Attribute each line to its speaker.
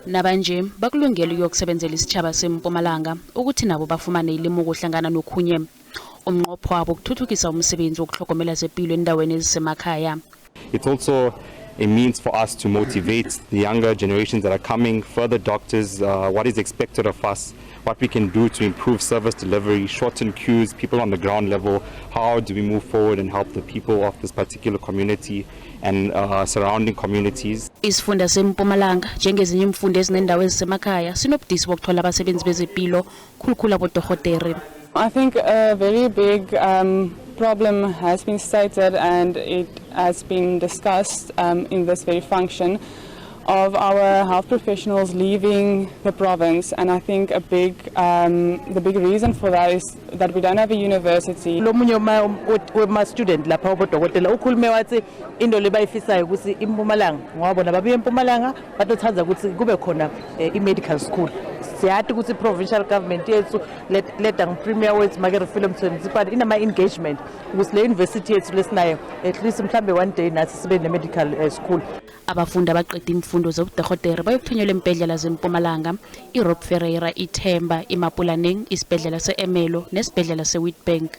Speaker 1: nabanje bakulungela ukuyokusebenzela isitshaba seMpumalanga ukuthi nabo bafumane ilimuko hlangana nokhunye umnqopho wabo ukuthuthukisa umsebenzi wokuhlogomela zepilo endaweni ezisemakhaya.
Speaker 2: It's also a means for us to motivate the younger generations that are coming, further doctors, what is expected of us, what we can do to improve service delivery, shorten queues, people on the ground level, how do we move forward and help the people of this particular community and surrounding communities.
Speaker 1: Isifunda seMpumalanga njengezinye imfundo ezinendawo ezisemakhaya sinobudisi bokuthola abasebenzi bezepilo khulukhulu abodorhodere.
Speaker 3: I think a very big problem has been stated and it has been discussed in this very function of our health professionals leaving the province, and I think the big reason for that is that we don't have a university.
Speaker 4: Lomunye ma student lapha ubudorhodela ukhulume wathi into lebayifisayo ukuthi eMpumalanga ngoba bona babuye eMpumalanga batothanza ukuthi kube khona i-medical school. Siyathi ukuthi provincial government yethu leta ngipremier wethu make film municipal inama engagement ukuthi le university yethu lesinayo at least mhlambe one day nathi sibe ne medical school.
Speaker 1: Abafundi abaqeda imfundo zobudorhodere bayokuthunyelwa empedlela zeMpumalanga, iRob Ferreira, iThemba, eMpumalanga, isibhedlela seEmelo nesibhedlela seWitbank.